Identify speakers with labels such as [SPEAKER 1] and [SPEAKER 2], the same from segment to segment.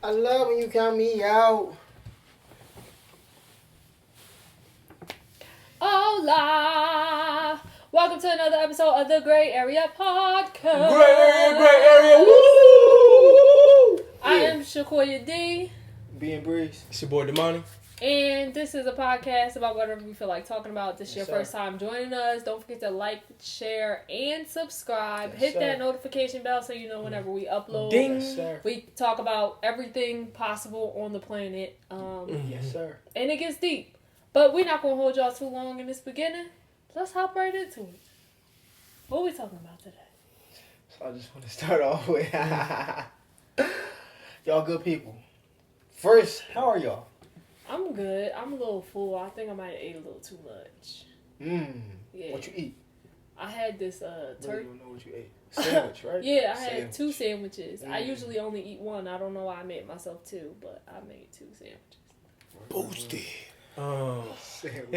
[SPEAKER 1] I love when you count me out.
[SPEAKER 2] Hola! Welcome to another episode of the Grae Area Podcast.
[SPEAKER 1] Grae area, woo!
[SPEAKER 2] I am Shakoya D.
[SPEAKER 1] Being Breeze.
[SPEAKER 3] It's your boy Damani.
[SPEAKER 2] And this is a podcast about whatever we feel like talking about. This is your
[SPEAKER 1] Yes,
[SPEAKER 2] first time joining us. Don't forget to like, share, and subscribe.
[SPEAKER 1] Yes,
[SPEAKER 2] Hit
[SPEAKER 1] sir.
[SPEAKER 2] that notification bell so you know whenever we upload.
[SPEAKER 3] Ding.
[SPEAKER 1] Yes, sir.
[SPEAKER 2] We talk about everything possible on the planet.
[SPEAKER 1] Yes, sir.
[SPEAKER 2] And it gets deep. But we're not going to hold y'all too long in this beginning. Let's hop right into it. What are we talking about today?
[SPEAKER 1] So I just want to start off with y'all good people. First, how are y'all?
[SPEAKER 2] I'm good. I'm a little full. I think I might have ate a little too much.
[SPEAKER 1] Yeah. What you eat?
[SPEAKER 2] I had this
[SPEAKER 1] Really
[SPEAKER 2] turkey.
[SPEAKER 1] don't know what you ate. Sandwich, right?
[SPEAKER 2] Yeah, I had
[SPEAKER 1] Sandwich.
[SPEAKER 2] 2 sandwiches. I
[SPEAKER 1] Mm.
[SPEAKER 2] usually only eat one. I don't know why I made myself 2, but I made 2 sandwiches.
[SPEAKER 3] Boosted.
[SPEAKER 1] Sandwich.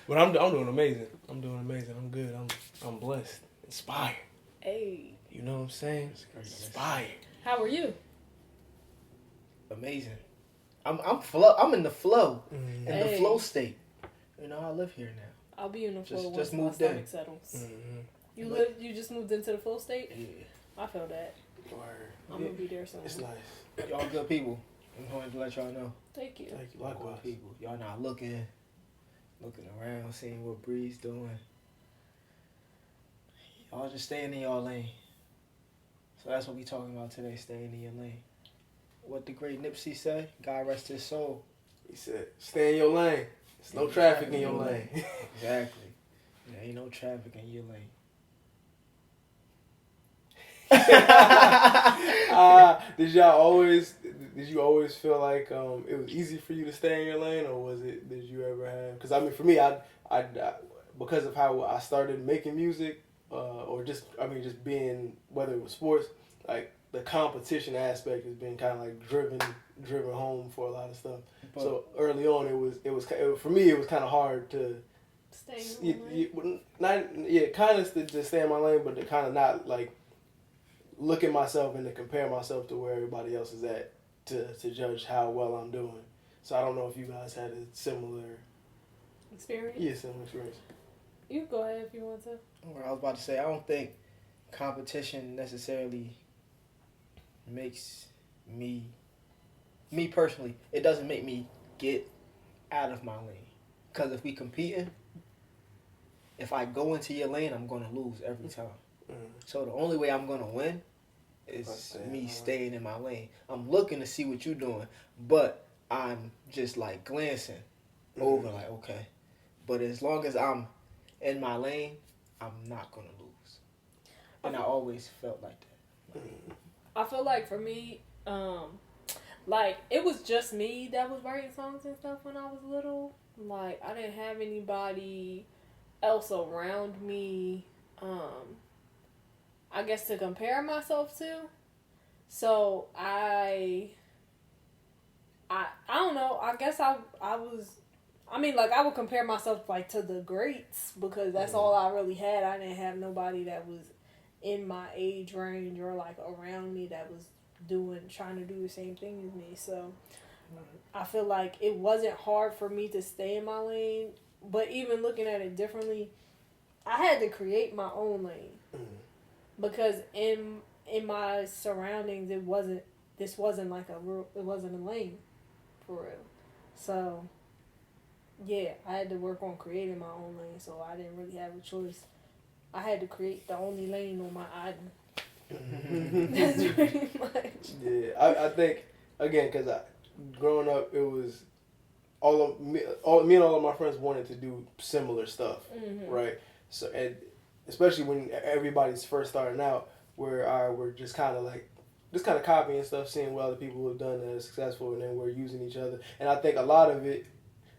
[SPEAKER 3] But I'm doing amazing. I'm doing amazing. I'm good. I'm blessed. Inspired.
[SPEAKER 2] Hey.
[SPEAKER 3] You know what I'm saying? Inspired.
[SPEAKER 2] How are you?
[SPEAKER 1] Amazing. I'm in the flow.
[SPEAKER 3] Mm-hmm.
[SPEAKER 1] In the flow state. You know, I live here now.
[SPEAKER 2] I'll be in the flow
[SPEAKER 1] Just
[SPEAKER 2] once my
[SPEAKER 1] moved
[SPEAKER 2] stomach
[SPEAKER 1] in.
[SPEAKER 2] settles.
[SPEAKER 3] Mm-hmm.
[SPEAKER 2] You just moved into the flow state?
[SPEAKER 1] Yeah.
[SPEAKER 2] I feel that.
[SPEAKER 3] Word.
[SPEAKER 2] I'm going to be there soon.
[SPEAKER 3] It's nice.
[SPEAKER 1] Y'all good people. I'm going to let y'all know.
[SPEAKER 2] Thank you.
[SPEAKER 3] Thank you.
[SPEAKER 1] Y'all
[SPEAKER 3] Likewise.
[SPEAKER 1] good people. Y'all not looking around, seeing what Breeze doing. Y'all just staying in y'all lane. So that's what we talking about today, staying in your lane. What the great Nipsey say? God rest his soul.
[SPEAKER 3] He said, stay in your lane. There's no traffic in your lane.
[SPEAKER 1] Exactly. There ain't no traffic in your lane.
[SPEAKER 3] Did you always feel like it was easy for you to stay in your lane, or did you ever have? Because I mean, for me, I because of how I started making music, or just being, whether it was sports, like the competition aspect has been kind of like driven home for a lot of stuff.
[SPEAKER 1] But
[SPEAKER 3] so early on, it was for me, it was kind of hard to
[SPEAKER 2] Stay in your lane.
[SPEAKER 3] kind of to stay in my lane, but to kind of not like look at myself and to compare myself to where everybody else is at to judge how well I'm doing. So I don't know if you guys had a similar
[SPEAKER 2] Experience?
[SPEAKER 3] similar experience.
[SPEAKER 2] You go ahead if you want to.
[SPEAKER 1] I was about to say, I don't think competition necessarily makes me personally, it doesn't make me get out of my lane. Because if we competing, if I go into your lane, I'm going to lose every time. So the only way I'm going to win is me staying in my lane. I'm looking to see what you're doing, but I'm just like glancing over like, okay. But as long as I'm in my lane, I'm not going to lose. And I always felt like that.
[SPEAKER 2] I feel like for me, like it was just me that was writing songs and stuff when I was little. Like I didn't have anybody else around me, I guess to compare myself to. So I don't know. I guess I would compare myself like to the greats because that's all I really had. I didn't have nobody that was in my age range or like around me that was trying to do the same thing as me. So I feel like it wasn't hard for me to stay in my lane, but even looking at it differently, I had to create my own lane because in my surroundings it wasn't a lane for real. So yeah, I had to work on creating my own lane, so I didn't really have a choice. I had to create the only lane on my island. That's pretty much.
[SPEAKER 3] Yeah, I think again because growing up, it was me and all of my friends wanted to do similar stuff, right? So and especially when everybody's first starting out, we're just kind of copying stuff, seeing what other people have done that are successful, and then we're using each other. And I think a lot of it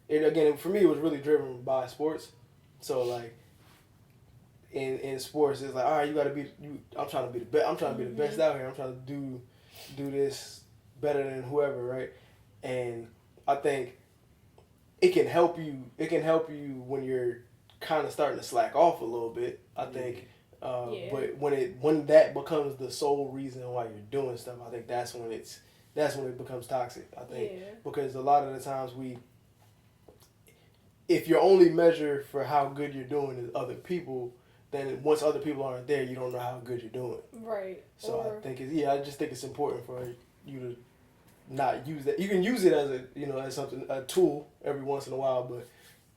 [SPEAKER 3] again for me, it was really driven by sports. So like. In sports, it's like, all right, you gotta be. I'm trying to be the best. I'm trying to be the best out here. I'm trying to do this better than whoever, right? And I think it can help you. It can help you when you're kind of starting to slack off a little bit. I think But when that becomes the sole reason why you're doing stuff, I think that's when it becomes toxic. I think because a lot of the times if your only measure for how good you're doing is other people, then once other people aren't there, you don't know how good you're doing.
[SPEAKER 2] Right.
[SPEAKER 3] So I just think it's important for you to not use that. You can use it as as something, a tool every once in a while, but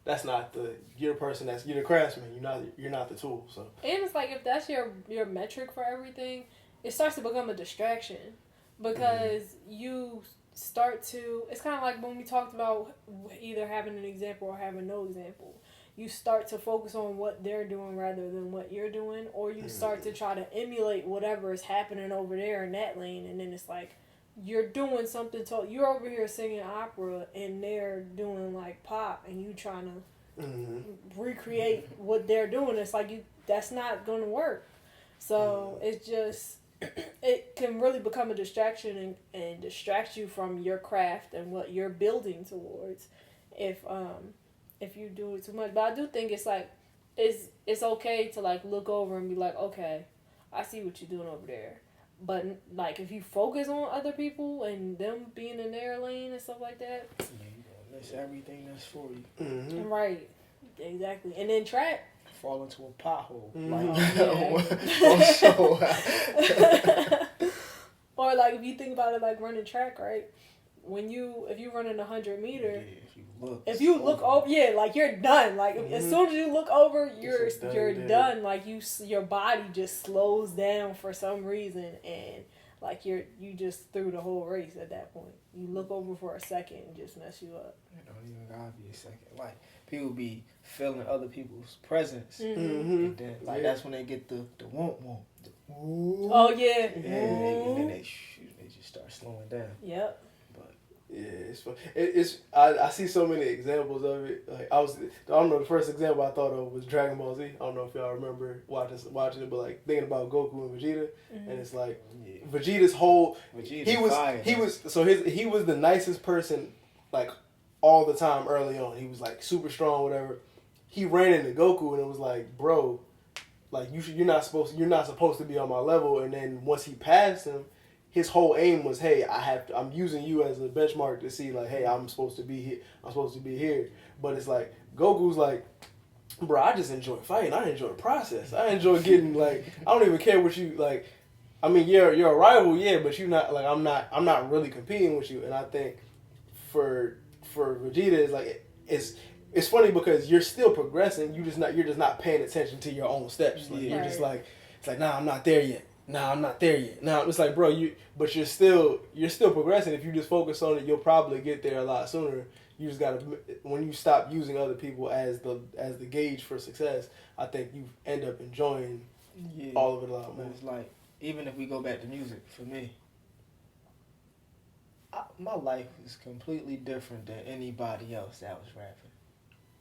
[SPEAKER 3] that's not you're the person you're the craftsman. You're not the tool. So.
[SPEAKER 2] And it's like if that's your metric for everything, it starts to become a distraction because you start to. It's kind of like when we talked about either having an example or having no example. You start to focus on what they're doing rather than what you're doing, or you start to try to emulate whatever is happening over there in that lane, and then it's like you're doing something. You're over here singing opera, and they're doing like pop, and you trying to recreate what they're doing. It's like that's not going to work. So it's just it can really become a distraction and distract you from your craft and what you're building towards. If you do it too much. But I do think it's like it's okay to like look over and be like, okay, I see what you're doing over there. But like if you focus on other people and them being in their lane and stuff like that,
[SPEAKER 1] you're gonna miss everything that's for you.
[SPEAKER 2] Right. Exactly. And then track.
[SPEAKER 1] Fall into a pothole.
[SPEAKER 2] Or like if you think about it like running track, right? If you running 100 meters, if you look over, like you're done. Like as soon as you look over, you're done. Like your body just slows down for some reason, and like you just threw the whole race at that point. You look over for a second and just mess you up.
[SPEAKER 1] It don't even gotta be a second. Like people be feeling other people's presence,
[SPEAKER 3] and
[SPEAKER 1] then that's when they get the won't.
[SPEAKER 2] Oh yeah.
[SPEAKER 1] And then they just start slowing down.
[SPEAKER 2] Yep.
[SPEAKER 3] Yeah, it's fun. I see so many examples of it. Like I don't know, the first example I thought of was Dragon Ball Z. I don't know if y'all remember watching it, but like thinking about Goku and Vegeta, and it's like Vegeta's he was the nicest person like all the time early on. He was like super strong, whatever. He ran into Goku and it was like, bro, like you're not supposed to be on my level. And then once he passed him, his whole aim was, hey, I'm using you as a benchmark to see, like, hey, I'm supposed to be here. I'm supposed to be here. But it's like, Goku's like, bro, I just enjoy fighting. I enjoy the process. I enjoy getting, like, I don't even care what you, like, I mean, you're a rival, but you're not, like, I'm not really competing with you. And I think for Vegeta, it's like, it's funny because you're still progressing. You're just not paying attention to your own steps. Like, you're just like, it's like, nah, I'm not there yet. Nah, I'm not there yet. Nah, it's like, bro, you're still progressing. If you just focus on it, you'll probably get there a lot sooner. You just gotta, when you stop using other people as the gauge for success, I think you end up enjoying all of it a lot more.
[SPEAKER 1] It's like, even if we go back to music, for me, my life is completely different than anybody else that was rapping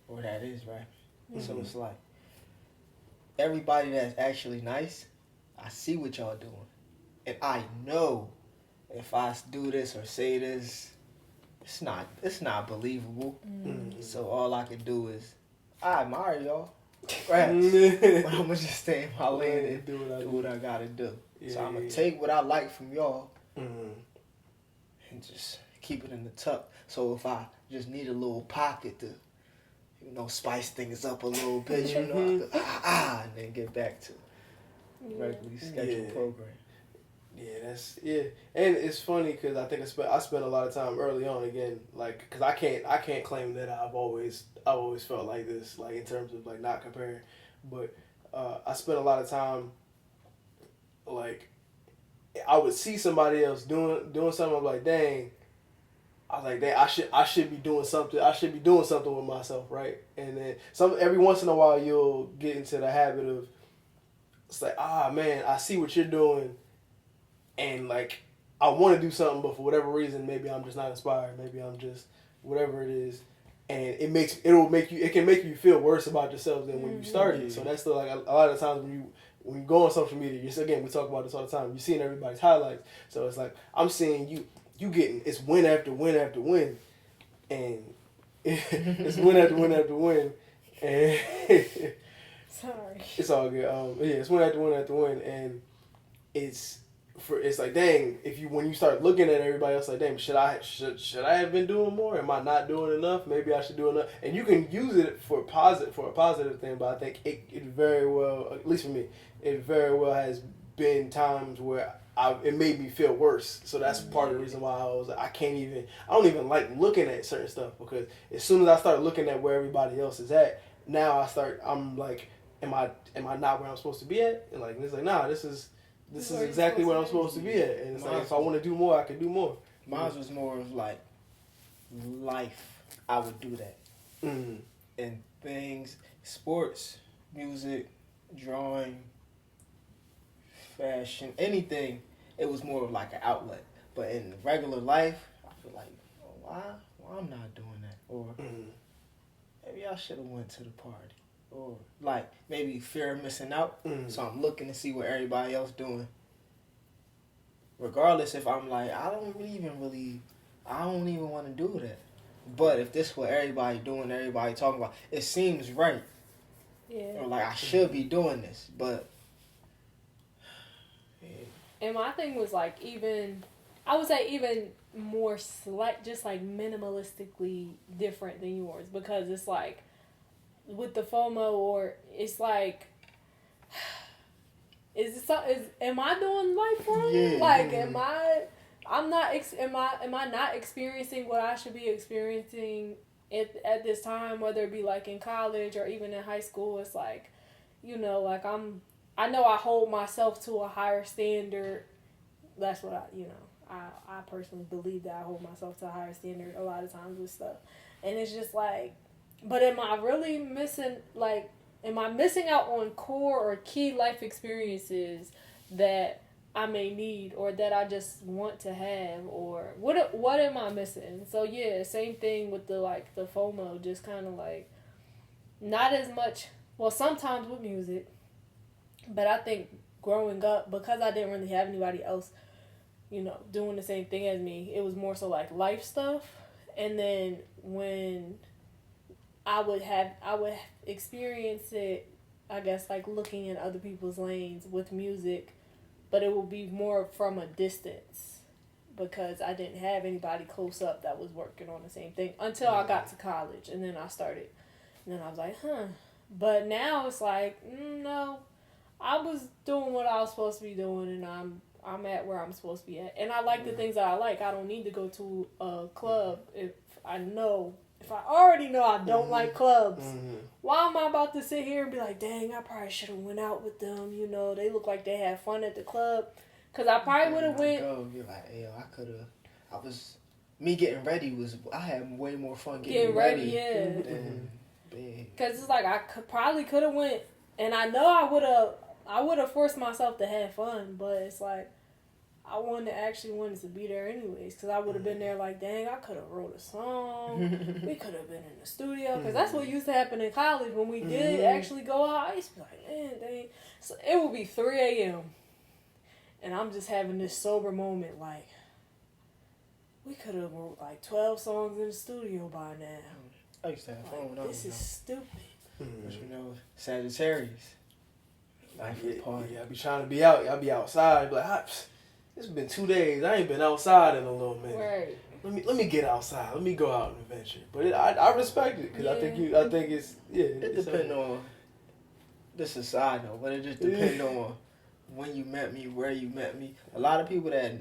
[SPEAKER 1] or that is rapping. So it's like, everybody that's actually nice, I see what y'all doing. And I know if I do this or say this, it's not believable. So all I can do is, I admire y'all. But I'm going to just stay in my lane and do what I got to do. So I'm going to take what I like from y'all and just keep it in the tuck. So if I just need a little pocket to, spice things up a little bit, I could, and then get back to regularly scheduled program.
[SPEAKER 3] And it's funny because I think I spent a lot of time early on again, like, because I can't claim that I've always felt like this, like in terms of like not comparing, but I spent a lot of time, like, I would see somebody else doing something. I'm like, dang. I was like, dang, I should be doing something. I should be doing something with myself, right? And then every once in a while you'll get into the habit of, it's like, man, I see what you're doing, and like I want to do something, but for whatever reason, maybe I'm just not inspired. Maybe I'm just whatever it is, and it can make you feel worse about yourself than when you started. So that's like a lot of times when you go on social media, we talk about this all the time. You're seeing everybody's highlights, so it's like I'm seeing you getting it's win after win after win, and it's win after win after win, and
[SPEAKER 2] Sorry.
[SPEAKER 3] It's all good. Yeah, it's one after one, and it's like, dang, when you start looking at everybody else, like, dang, should I have been doing more? Am I not doing enough? Maybe I should do enough. And you can use it for a positive thing, but I think it very well, at least for me, it very well has been times where it made me feel worse. So that's part of the reason why I don't even like looking at certain stuff, because as soon as I start looking at where everybody else is at, now I'm like, am I not where I'm supposed to be at? And like, it's like, nah, this is exactly where I'm supposed to be at. And it's like, if I want to do more, I can do more.
[SPEAKER 1] Mine was more of like life. I would do that.
[SPEAKER 3] Mm-hmm.
[SPEAKER 1] And things, sports, music, drawing, fashion, anything, it was more of like an outlet. But in regular life, I feel like, why I'm not doing that? Or maybe I should have went to the party. Or like maybe fear of missing out. So I'm looking to see what everybody else doing. Regardless if I'm like, I don't even want to do that. But if this is what everybody doing, everybody talking about, it seems right.
[SPEAKER 2] Yeah.
[SPEAKER 1] Or like I should be doing this, but. Yeah.
[SPEAKER 2] And my thing was like I would say even more just like minimalistically different than yours, because it's like with the FOMO, or it's like, am I doing life wrong?
[SPEAKER 1] Yeah.
[SPEAKER 2] Like, am I not experiencing what I should be experiencing at this time, whether it be like in college or even in high school? It's like, like I know I hold myself to a higher standard. That's what I personally believe that I hold myself to a higher standard a lot of times with stuff. And it's just like, but am I really missing, like, am I missing out on core or key life experiences that I may need, or that I just want to have, or what am I missing? So yeah, same thing with the FOMO, just kind of like, not as much, well, sometimes with music, but I think growing up, because I didn't really have anybody else, doing the same thing as me, it was more so like life stuff. And then when I would experience it, I guess, like looking in other people's lanes with music, but it would be more from a distance, because I didn't have anybody close up that was working on the same thing until I got to college, and then I started, and then I was like, but now it's like, no, I was doing what I was supposed to be doing, and I'm at where I'm supposed to be at, and I like the things that I like. I don't need to go to a club if I already know I don't like clubs. Why am I about to sit here and be like, dang, I probably should have went out with them, they look like they had fun at the club, because I probably would have went.
[SPEAKER 1] You're like, me getting ready I had way more fun getting ready.
[SPEAKER 2] Yeah.
[SPEAKER 1] Big.
[SPEAKER 2] Because it's like, I probably could have went, and I know I would have forced myself to have fun, but it's like, I wanted to be there anyways, because I would have been there like, dang, I could have wrote a song. We could have been in the studio, because that's what used to happen in college when we did actually go out. I used to be like, man, dang. So it would be 3 a.m. and I'm just having this sober moment, like, we could have wrote like 12 songs in the studio by now.
[SPEAKER 1] I used to have fun with
[SPEAKER 2] this is stupid.
[SPEAKER 1] But Sagittarius. Life is party.
[SPEAKER 3] Yeah, I be trying to be out. I be outside. Be like, it's been 2 days. I ain't been outside in a little minute.
[SPEAKER 2] Right.
[SPEAKER 3] Let me get outside. Let me go out and adventure. But I respect it, because I think it's
[SPEAKER 1] It depends on. This is a side note, but it just depends on when you met me, where you met me. A lot of people that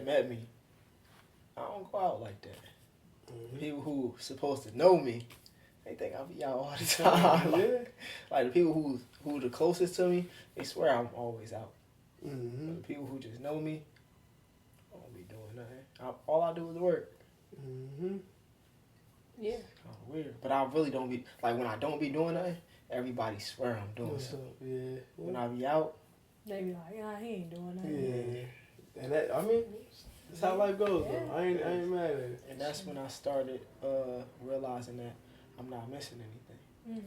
[SPEAKER 1] met me, I don't go out like that. People who supposed to know me, they think I'll be out all the time. Like the people who the closest to me, they swear I'm always out. The people who just know me, I don't be doing nothing. All I do is work.
[SPEAKER 2] Yeah.
[SPEAKER 1] Kind of weird, but I really don't be like, when I don't be doing nothing, everybody swear I'm doing something.
[SPEAKER 3] Yeah.
[SPEAKER 1] When I be out,
[SPEAKER 2] they be like, yeah, he ain't doing that.
[SPEAKER 3] Yeah. And that's how life goes, though. I ain't mad at it.
[SPEAKER 1] And that's when I started realizing that I'm not missing anything.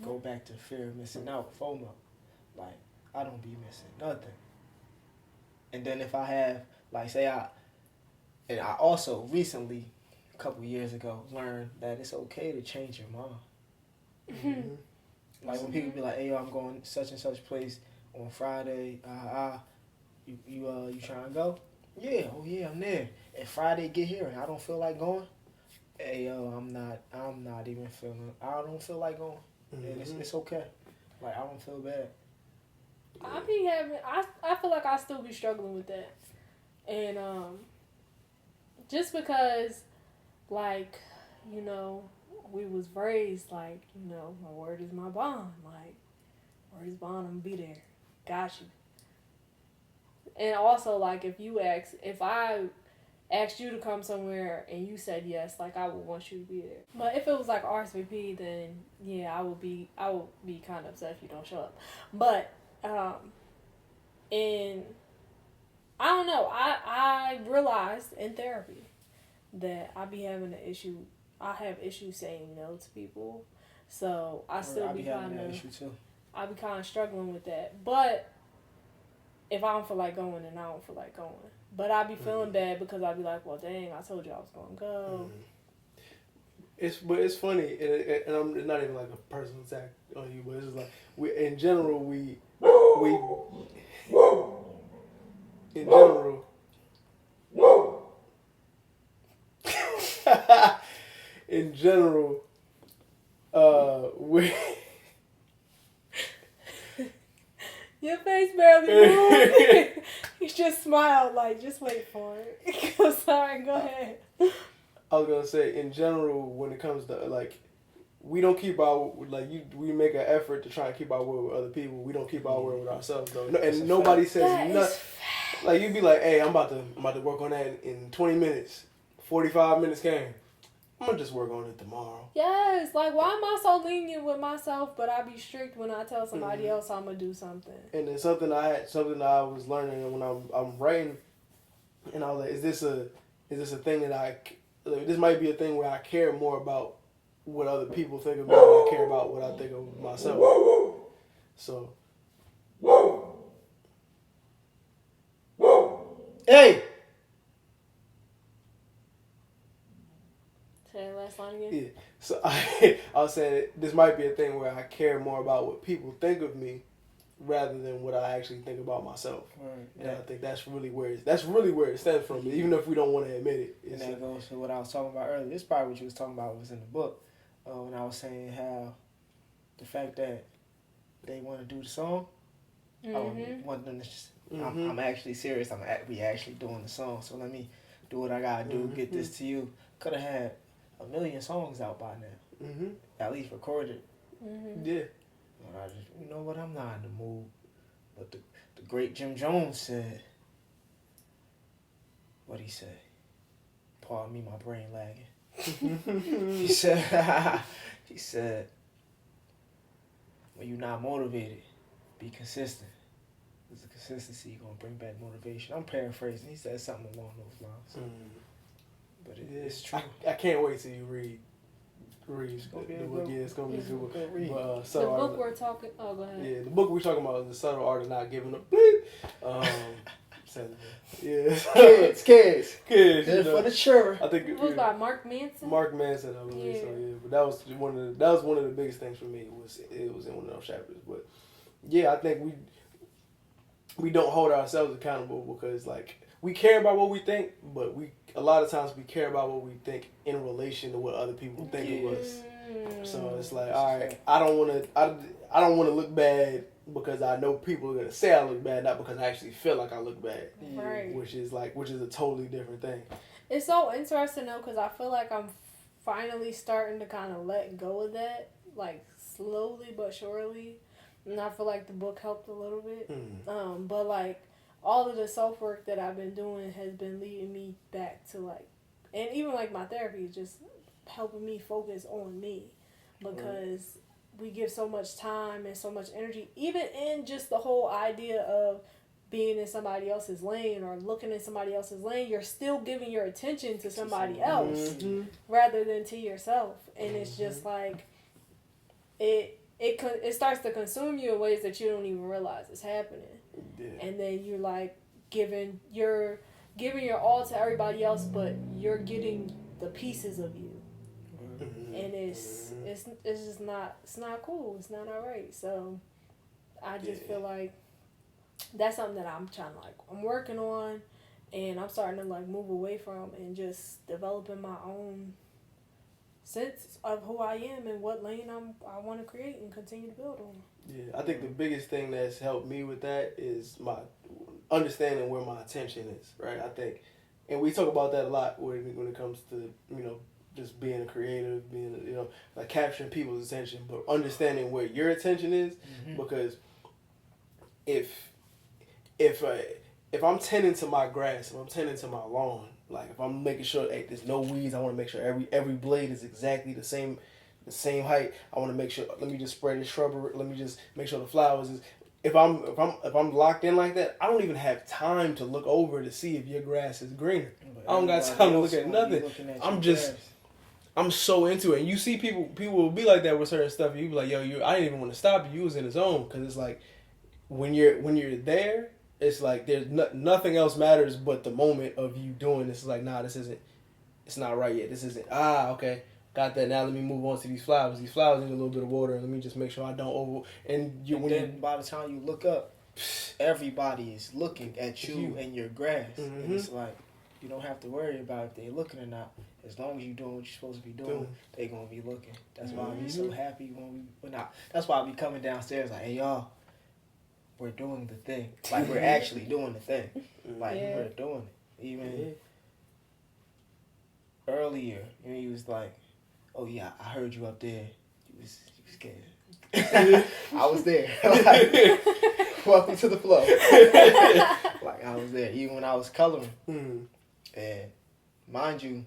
[SPEAKER 1] Go back to fear of missing out, FOMO. Like, I don't be missing nothing. And then if I have, like, and I also recently, a couple years ago, learned that it's okay to change your mind. Like when people be like, "Hey, yo, I'm going such and such place on Friday. You trying to go? Yeah, oh yeah, I'm there. And Friday get here and I don't feel like going. Hey, yo, I'm not even feeling. I don't feel like going. And it's okay. Like I don't feel bad.
[SPEAKER 2] I feel like I still be struggling with that, and just because, like, you know, we was raised like, you know, my word is my bond. Like, word is bond. I'm gonna be there. Got you. And also, like, if I asked you to come somewhere and you said yes, like, I would want you to be there. But if it was like RSVP, then yeah, I would be kind of upset if you don't show up. But and I don't know. I realized in therapy that I be having an issue. I have issues saying no to people, so I still be kind of issue too. I be kind of struggling with that. But if I don't feel like going, then I don't feel like going. But I be feeling bad because I be like, well, dang, I told you I was gonna go.
[SPEAKER 3] It's funny, and I'm not even like a personal attack on you, but it's just like in general we we
[SPEAKER 2] Your face barely moved. He just smiled, like, just wait for it. I'm sorry, go ahead.
[SPEAKER 3] I was gonna say, in general, when it comes to like, we don't keep our we make an effort to try and keep our word with other people. We don't keep our word with ourselves though, and nobody says nothing. Like you'd be like, hey, I'm about to work on that in 20 minutes. 45 minutes came. I'm gonna just work on it tomorrow.
[SPEAKER 2] Yes, like why am I so lenient with myself, but I be strict when I tell somebody else I'm gonna do something.
[SPEAKER 3] And then something I was learning when I'm writing, and I was like, is this a thing that this might be a thing where I care more about what other people think of me than I care about what I think of myself. So.
[SPEAKER 1] Hey.
[SPEAKER 2] Say that last line again.
[SPEAKER 3] Yeah. So I was saying this might be a thing where I care more about what people think of me rather than what I actually think about myself. Right. And I think that's really where it stems from. Even if we don't want to admit it.
[SPEAKER 1] And that goes to what I was talking about earlier. This probably what you was talking about was in the book when I was saying how the fact that they want to do the song. I want them to just. I'm actually serious. We actually doing the song. So let me do what I gotta do. Get this to you. Could have had 1 million songs out by now. At least recorded.
[SPEAKER 3] Yeah.
[SPEAKER 1] But I just, you know what? I'm not in the mood. But the great Jim Jones said. What he say? Pardon me, my brain lagging. He said, when you're not motivated, be consistent. Because the consistency gonna bring back motivation. I'm paraphrasing. He said something along those lines. But it is true.
[SPEAKER 3] I can't wait till you read. It's gonna be a book. Yeah, it's gonna be a good read. But,
[SPEAKER 2] the book we're talking. Oh, go ahead.
[SPEAKER 3] Yeah, the book we're talking about is The Subtle Art of Not Giving Up. Yeah, kids.
[SPEAKER 1] Good for the sure.
[SPEAKER 3] I think
[SPEAKER 2] it was by Mark Manson.
[SPEAKER 3] Mark Manson, I believe. Yeah. So yeah, but that was one of the biggest things for me. It was in one of those chapters. But yeah, I think we don't hold ourselves accountable because like we care about what we think, but a lot of times we care about what we think in relation to what other people think of us. So it's like, all right, I don't want to look bad because I know people are gonna say I look bad, not because I actually feel like I look bad.
[SPEAKER 2] Right.
[SPEAKER 3] Which is a totally different thing.
[SPEAKER 2] It's so interesting though, because I feel like I'm finally starting to kind of let go of that, like slowly but surely. And I feel like the book helped a little bit. But like all of the self work that I've been doing has been leading me back to like, and even like my therapy is just helping me focus on me, because we give so much time and so much energy, even in just the whole idea of being in somebody else's lane or looking in somebody else's lane. You're still giving your attention to somebody else rather than to yourself, and it's just like it starts to consume you in ways that you don't even realize it's happening. Yeah. And then you're like giving your all to everybody else, but you're getting the pieces of you. and it's just not, it's not cool. It's not alright. So I just feel like that's something that I'm trying to I'm working on, and I'm starting to move away from, and just developing my own sense of who I am and what lane I want to create and continue to build on.
[SPEAKER 3] Yeah, I think the biggest thing that's helped me with that is my understanding where my attention is, right? I think, and we talk about that a lot when it comes to, just being a creative, being, capturing people's attention, but understanding where your attention is, because if I'm tending to my grass, if I'm tending to my lawn, if I'm making sure, hey, there's no weeds, I want to make sure every blade is exactly the same height. I want to make sure. Let me just spray the shrubbery. Let me just make sure the flowers is. If I'm locked in like that, I don't even have time to look over to see if your grass is greener. I don't got time to look at nothing. I'm so into it. And you see people will be like that with certain stuff. And you be like, yo, I didn't even want to stop you. You was in the zone, because it's like when you're there, it's like there's nothing else matters but the moment of you doing this. It's like, nah, it's not right yet. This isn't. Okay. Got that. Now let me move on to these flowers. These flowers need a little bit of water, and let me just make sure I don't over.
[SPEAKER 1] By the time you look up, everybody is looking at you and your grass, and it's like you don't have to worry about if they're looking or not. As long as you're doing what you're supposed to be doing, they're gonna be looking. That's why I be so happy that's why I be coming downstairs like, hey y'all, we're doing the thing. Like we're actually doing the thing. Like we're doing it. Even earlier, he was like, oh yeah, I heard you up there. You was scared. I was there. Welcome to the flow. I was there, even when I was coloring. And mind you,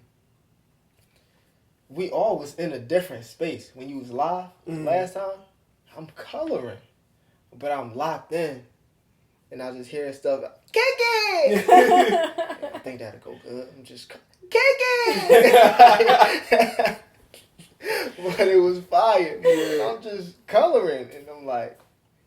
[SPEAKER 1] we all was in a different space. When you was live last time, I'm coloring, but I'm locked in, and I just hear stuff. Kiki! I think that'll go good. I'm just Kiki! But it was fire. I'm just coloring, and I'm like,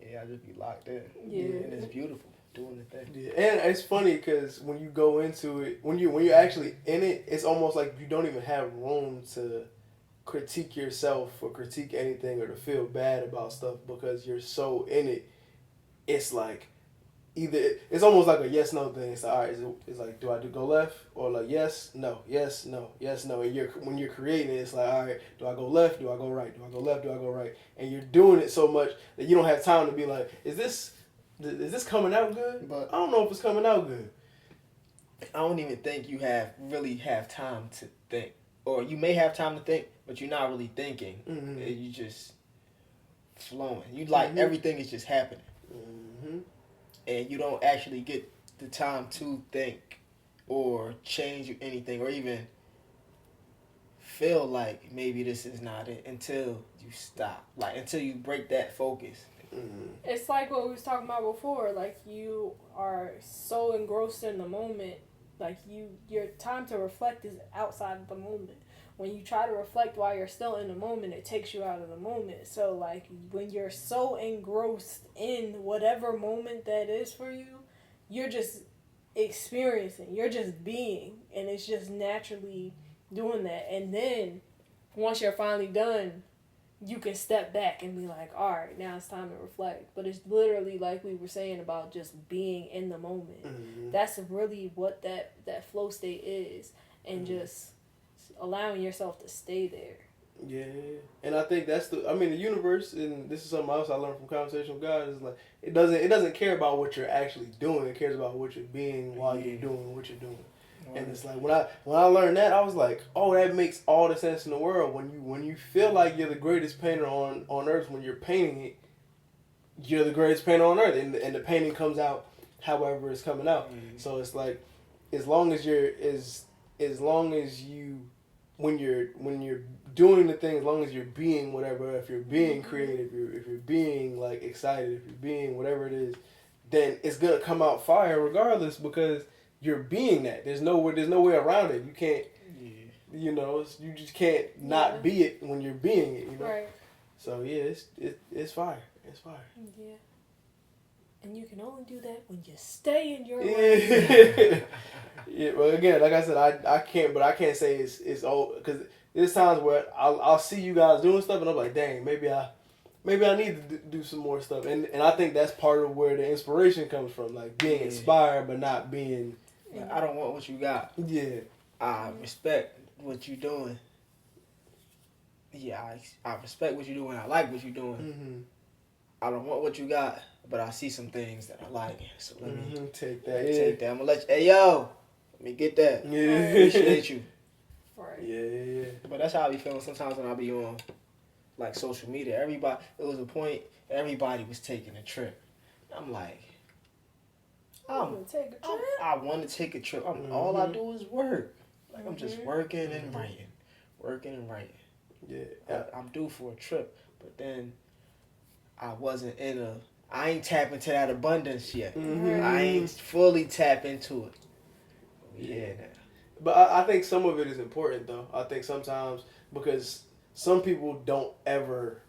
[SPEAKER 1] I just be locked in. And it's beautiful doing the thing.
[SPEAKER 3] Yeah, and it's funny because when you go into it, when you're actually in it, it's almost like you don't even have room to critique yourself or critique anything or to feel bad about stuff, because you're so in it. It's like it's almost like a yes no thing. It's like, all right, it's like, do I go left, or yes no, yes no, yes no. And when you're creating it, it's like, all right, do I go left, do I go right, do I go left, do I go right? And you're doing it so much that you don't have time to be like, is this coming out good? But I don't know if it's coming out good.
[SPEAKER 1] I don't even think you really have time to think, or you may have time to think, but you're not really thinking. You just flowing. You everything is just happening. And you don't actually get the time to think or change anything or even feel like maybe this is not it until you stop. Until you break that focus.
[SPEAKER 2] It's like what we was talking about before. You are so engrossed in the moment. Your time to reflect is outside of the moment. When you try to reflect while you're still in the moment, it takes you out of the moment. So, when you're so engrossed in whatever moment that is for you, you're just experiencing. You're just being. And it's just naturally doing that. And then, once you're finally done, you can step back and be like, all right, now it's time to reflect. But it's literally like we were saying about just being in the moment. That's really what that flow state is. And just allowing yourself to stay there.
[SPEAKER 3] Yeah, and I think that's the universe, and this is something else I learned from Conversation with God, is it doesn't care about what you're actually doing, it cares about what you're being while you're doing what you're doing. And it's like when I learned that, I was like, oh, that makes all the sense in the world. When you feel like you're the greatest painter on earth, when you're painting it, you're the greatest painter on earth, and the painting comes out however it's coming out. So it's like, as long as you when you're doing the thing, as long as you're being whatever, if you're being creative, if you're being excited, if you're being whatever it is, then it's gonna come out fire regardless, because you're being that. There's no way around it. You can't. You just can't not be it when you're being it.
[SPEAKER 2] Right.
[SPEAKER 3] So it's fire. It's fire.
[SPEAKER 2] Yeah. And you can only do that when you stay in your lane.
[SPEAKER 3] Yeah, well, again, like I said, I can't say it's all, because there's times where I'll see you guys doing stuff and I'm like, dang, maybe I need to do some more stuff. And I think that's part of where the inspiration comes from, like being inspired but not being.
[SPEAKER 1] Like, I don't want what you got.
[SPEAKER 3] Yeah.
[SPEAKER 1] I respect what you're doing. Yeah, I respect what you're doing. I like what you're doing.
[SPEAKER 3] Mm-hmm.
[SPEAKER 1] I don't want what you got, but I see some things that I like. So let me
[SPEAKER 3] take that.
[SPEAKER 1] Take that. I'm gonna let you. Hey yo, let me get that.
[SPEAKER 3] Yeah.
[SPEAKER 1] I appreciate you.
[SPEAKER 2] Right.
[SPEAKER 3] Yeah.
[SPEAKER 1] But that's how I be feeling sometimes when I be on like social media. It was a point everybody was taking a trip. I'm like,
[SPEAKER 2] I want to take a trip.
[SPEAKER 1] I want to take a trip. All I do is work. Like I'm just working and writing.
[SPEAKER 3] Yeah.
[SPEAKER 1] I'm due for a trip, but then I ain't tap into that abundance yet.
[SPEAKER 3] Mm-hmm.
[SPEAKER 1] I ain't fully tap into it. Yeah.
[SPEAKER 3] But I think some of it is important though. I think sometimes because some people don't ever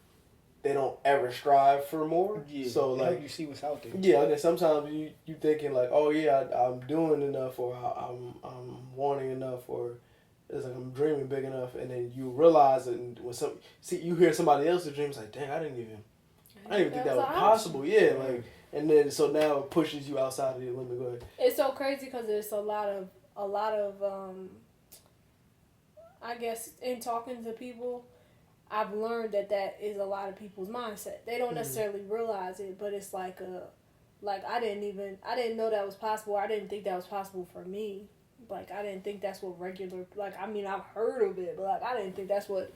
[SPEAKER 3] strive for more.
[SPEAKER 1] Yeah.
[SPEAKER 3] So like
[SPEAKER 1] you see what's out there.
[SPEAKER 3] Yeah. Okay. Sometimes you thinking like, oh yeah, I'm doing enough, or I'm wanting enough, or it's like I'm dreaming big enough, and then you realize that when you hear somebody else's dreams, like dang, I didn't even think that was possible. Yeah. Like and then so now it pushes you outside of your limit. Go ahead.
[SPEAKER 2] It's so crazy because there's a lot of I guess in talking to people, I've learned that is a lot of people's mindset. They don't necessarily realize it, but it's like I didn't know that was possible. I didn't think that was possible for me. Like I didn't think that's what regular, like I mean I've heard of it, but like I didn't think that's what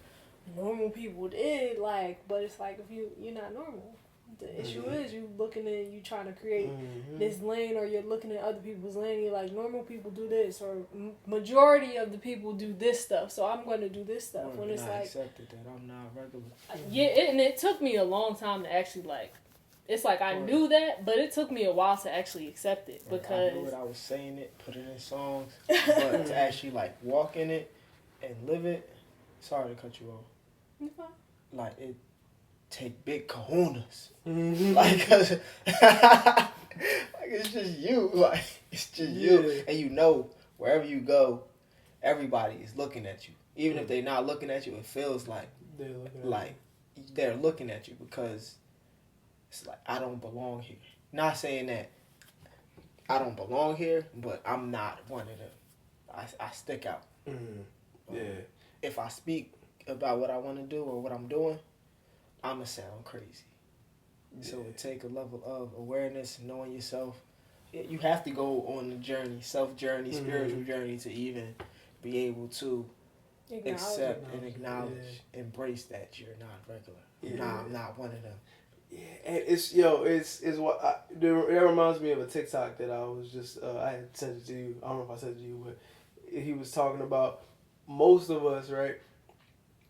[SPEAKER 2] normal people did. Like, but it's like if you're not normal. The issue is you trying to create this lane, or you're looking at other people's lane. And you're like, normal people do this, or majority of the people do this stuff, so I'm going to do this stuff. When it's like
[SPEAKER 1] accepted that I'm not regular.
[SPEAKER 2] Yeah, and it took me a long time to actually like. It's like I knew that, but it took me a while to actually accept it because
[SPEAKER 1] I knew it. I was saying it, put it in songs, but to actually like walk in it and live it. Sorry to cut you off. Like it. Take big kahunas. Like, like, it's just you. Like, it's just you. And you know, wherever you go, everybody is looking at you. Even if they're not looking at you, it feels like they're looking at you because it's like, I don't belong here. Not saying that I don't belong here, but I'm not one of them. I stick out. If I speak about what I want to do or what I'm doing, I'ma sound crazy. So it take a level of awareness, knowing yourself. You have to go on the journey, self-journey, spiritual journey, to even be able to accept and acknowledge, embrace that you're not regular. Nah, I'm not one of them.
[SPEAKER 3] Yeah, and it's what that reminds me of a TikTok that I was just I had sent it to you. I don't know if I sent it to you, but he was talking about most of us, right?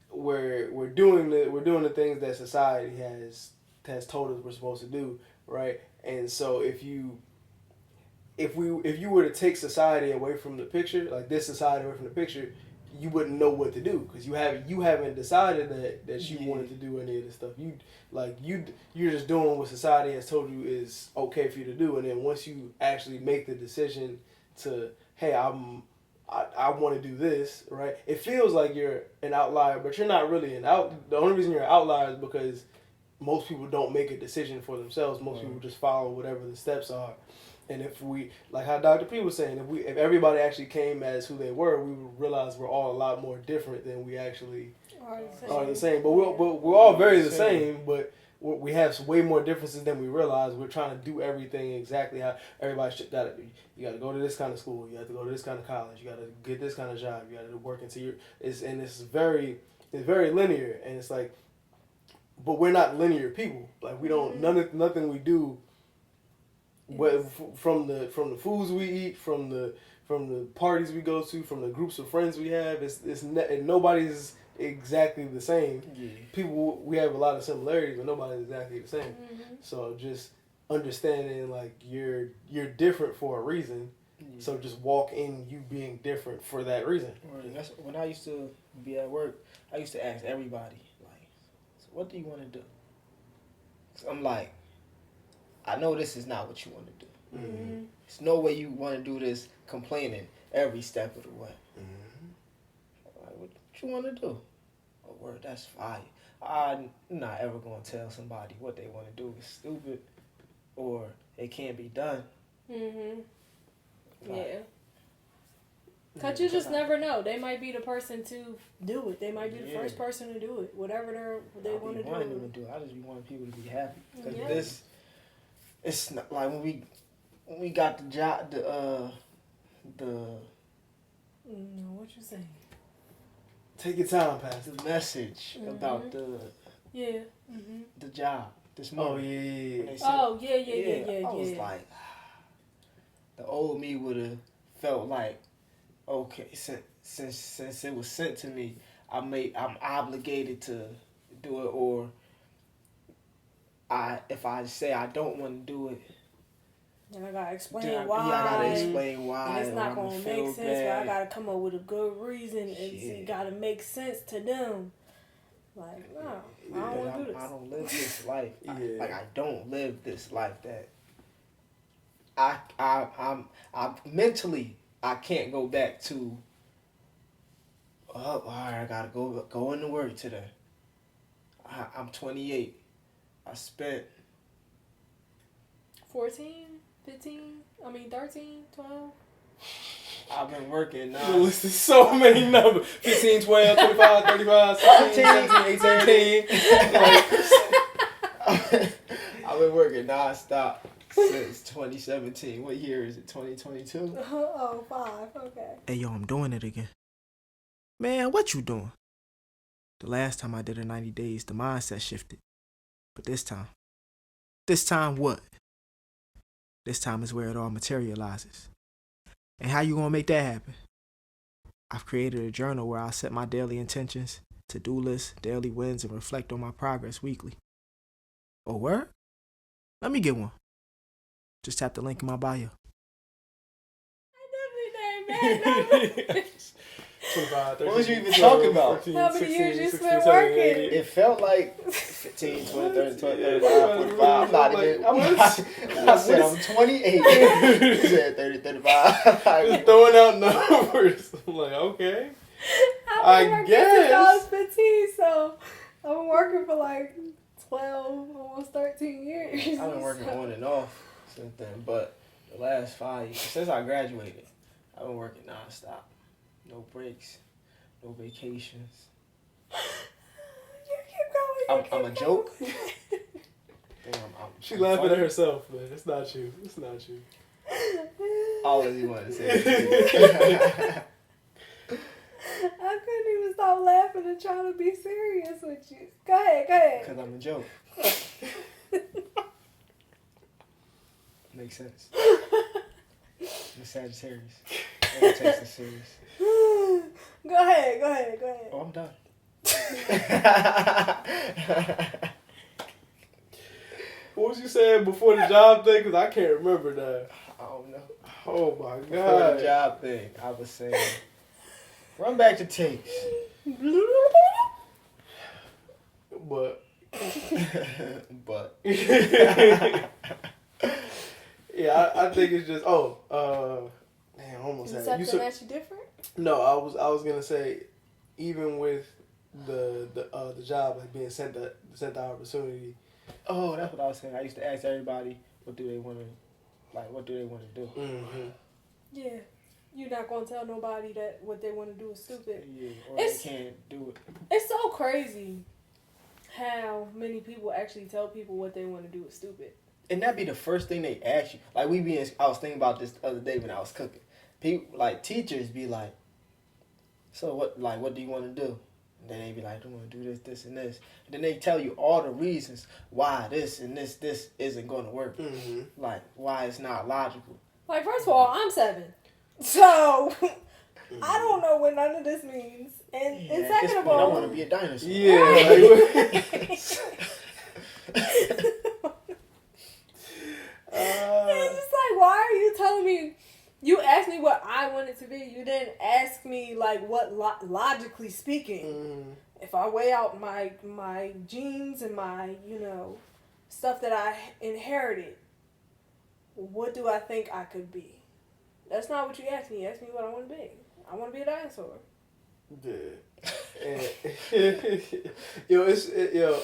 [SPEAKER 3] We're doing the things that society has told us we're supposed to do, right? And so if you were to take society away from the picture, like this society away from the picture, you wouldn't know what to do because you haven't decided that you wanted to do any of this stuff. You're just doing what society has told you is okay for you to do, and then once you actually make the decision to, hey, I want to do this, right? It feels like you're an outlier, but you're not really the only reason you're an outlier is because most people don't make a decision for themselves. Most people just follow whatever the steps are. And if we, like how Dr. P was saying, if everybody actually came as who they were, we would realize we're all a lot more different than we actually are the same. But we're all very the same, but we have way more differences than we realize. We're trying to do everything exactly how everybody should. You got to go to this kind of school. You have to go to this kind of college. You got to get this kind of job. You got to work until you're. It's very linear, and it's like, but we're not linear people. Like we don't nothing we do. But from the foods we eat, from the parties we go to, from the groups of friends we have, nobody's exactly the same. Yeah. People, we have a lot of similarities, but nobody's exactly the same. So just understanding like you're different for a reason. Yeah. So just walk in you being different for that reason.
[SPEAKER 1] Right. That's when I used to be at work. I used to ask everybody like, "So what do you want to do?" So I'm like, I know this is not what you want to do. There's no way you want to do this complaining every step of the way. Like, what What you want to do? Oh, word, that's fire. I'm not ever going to tell somebody what they want to do is stupid or it can't be done.
[SPEAKER 2] Mm-hmm.
[SPEAKER 1] Like,
[SPEAKER 2] Yeah. Because you just never know. They might be the person to do it. They might be the first person to do it. Whatever they want to do.
[SPEAKER 1] I just be wanting people to be happy. Because
[SPEAKER 2] Yeah.
[SPEAKER 1] this, it's not like when we got the job,
[SPEAKER 2] No, what you saying?
[SPEAKER 3] Take your time, Pastor.
[SPEAKER 1] the message about
[SPEAKER 2] Yeah.
[SPEAKER 1] the job this
[SPEAKER 3] Oh,
[SPEAKER 1] morning.
[SPEAKER 3] yeah.
[SPEAKER 1] When they said,
[SPEAKER 2] Oh, yeah.
[SPEAKER 1] I was like, the old me would have felt like, okay, since it was sent to me, I'm obligated to do it, or if I say I don't want to do it,
[SPEAKER 2] then I gotta explain
[SPEAKER 1] why.
[SPEAKER 2] why.
[SPEAKER 1] Yeah, I gotta explain why.
[SPEAKER 2] And it's not gonna make sense. But I gotta come up with a good reason, and it gotta make sense to them. Like, no, I don't want to do this.
[SPEAKER 1] I don't live this life.
[SPEAKER 3] Yeah.
[SPEAKER 1] I don't live this life that I'm mentally I can't go back to. Oh, all right, I gotta go into work today. I'm 28. I spent
[SPEAKER 2] 14, 15, 13, 12.
[SPEAKER 1] I've been working now.
[SPEAKER 3] You listed so many numbers. 15, 12, 25, 35, 16, 17, 18.
[SPEAKER 1] I've been working nonstop since 2017. What year is it? 2022?
[SPEAKER 2] Oh, 5. Okay.
[SPEAKER 1] Hey, yo, I'm doing it again. Man, what you doing? The last time I did a 90 days, the mindset shifted. But this time what? This time is where it all materializes. And how you gonna make that happen? I've created a journal where I'll set my daily intentions, to-do lists, daily wins, and reflect on my progress weekly. Oh, word? Let me get one. Just tap the link in my bio.
[SPEAKER 2] I definitely named that.
[SPEAKER 3] 25, 30,
[SPEAKER 1] What was you even talking about?
[SPEAKER 3] 14,
[SPEAKER 2] How many
[SPEAKER 3] 16,
[SPEAKER 2] years you
[SPEAKER 3] 16,
[SPEAKER 2] spent
[SPEAKER 3] 17,
[SPEAKER 2] working?
[SPEAKER 3] 18.
[SPEAKER 1] It felt like 15, 20, 30, 20, 35, 45. I'm not even. I said I'm 28. He said 30, 35.
[SPEAKER 3] Just throwing out numbers. I'm like, okay.
[SPEAKER 2] I've been working since I was
[SPEAKER 3] guess.
[SPEAKER 2] 15, so I've been working for like 12, almost 13 years.
[SPEAKER 1] I've been working on and off since then, but the last 5 years, since I graduated, I've been working nonstop. No breaks, no vacations.
[SPEAKER 2] You keep going.
[SPEAKER 1] I'm a joke.
[SPEAKER 3] She laughing at herself, man. It's not you. It's not you.
[SPEAKER 1] All of you want to say.
[SPEAKER 2] I couldn't even stop laughing and trying to be serious with you. Go ahead.
[SPEAKER 1] Because I'm a joke. Makes sense. I'm a Sagittarius. Never takes it serious.
[SPEAKER 2] Go ahead.
[SPEAKER 1] Oh, I'm done.
[SPEAKER 3] What was you saying before the job thing? Because I can't remember that.
[SPEAKER 1] I don't know.
[SPEAKER 3] Oh, my
[SPEAKER 1] Before
[SPEAKER 3] God.
[SPEAKER 1] the job thing, I was saying, run back to tapes.
[SPEAKER 3] But.
[SPEAKER 1] But.
[SPEAKER 3] Yeah, I think it's just, damn, I almost had it.
[SPEAKER 2] Something that you different?
[SPEAKER 3] No, I was gonna say, even with the job, like being sent the opportunity.
[SPEAKER 1] Oh, that's what I was saying. I used to ask everybody, what do they want to do?
[SPEAKER 3] Mm-hmm.
[SPEAKER 2] Yeah. You're not going to tell nobody that what they want to do is stupid.
[SPEAKER 1] Yeah, or they can't do it.
[SPEAKER 2] It's so crazy how many people actually tell people what they want to do is stupid.
[SPEAKER 1] And that'd be the first thing they ask you. Like I was thinking about this the other day when I was cooking. People, like teachers, be like, "So what do you want to do?" And then they be like, "I want to do this, this, and this." And then they tell you all the reasons why this and this isn't going to work.
[SPEAKER 3] Mm-hmm.
[SPEAKER 1] Like why it's not logical.
[SPEAKER 2] Like, first of all, I'm 7. So, I don't know what none of this means. And second of all,
[SPEAKER 1] I want to be a dinosaur.
[SPEAKER 3] Yeah.
[SPEAKER 2] Right. It's just like, why are you telling me? You asked me what I want it to be. You didn't ask me like what logically speaking. If I weigh out my genes and my stuff that I inherited, what do I think I could be? That's not what you asked me. You asked me what I want to be. I want to be a dinosaur.
[SPEAKER 3] Yeah.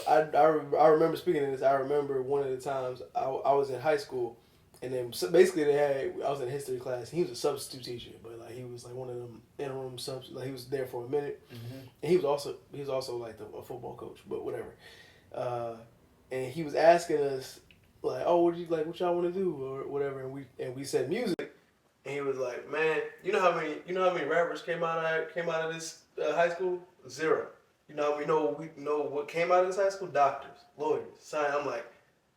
[SPEAKER 3] I remember speaking of this. I remember one of the times I was in high school, and then basically I was in history class. And he was a substitute teacher, but like he was like one of them interim subs. Like he was there for a minute, and he was also like a football coach, but whatever. And he was asking us like, "Oh, what y'all want to do or whatever?" And we said music, and he was like, "Man, you know how many rappers came out of this high school? Zero. You know we know what came out of this high school? Doctors, lawyers, science." I'm like,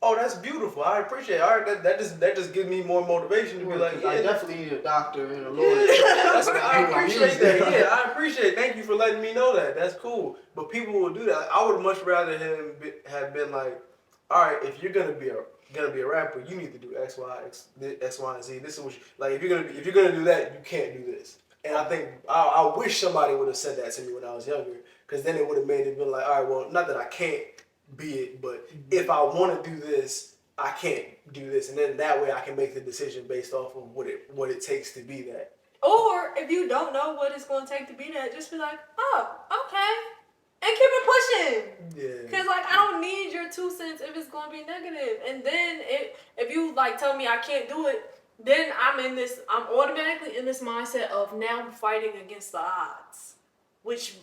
[SPEAKER 3] "Oh, that's beautiful. I appreciate it. All right, that just gives me more motivation to be like, yeah,
[SPEAKER 1] I definitely need a doctor and a lawyer.
[SPEAKER 3] yeah, that's what I appreciate that. Yeah, I appreciate it. Thank you for letting me know that. That's cool. But people will do that. I would much rather him have been like, all right, if you're gonna be a rapper, you need to do X, Y, and Z. This is what like if you're gonna do that, you can't do this. And I think I wish somebody would have said that to me when I was younger, because then it would have made it be like, all right, well, not that I can't be it, but if I want to do this, I can't do this, and then that way I can make the decision based off of what it takes to be that.
[SPEAKER 2] Or if you don't know what it's going to take to be that, just be like, oh, okay, and keep it pushing.
[SPEAKER 3] Yeah.
[SPEAKER 2] Because like I don't need your 2 cents if it's going to be negative. And then if you like tell me I can't do it, then I'm automatically in this mindset of now I'm fighting against the odds, which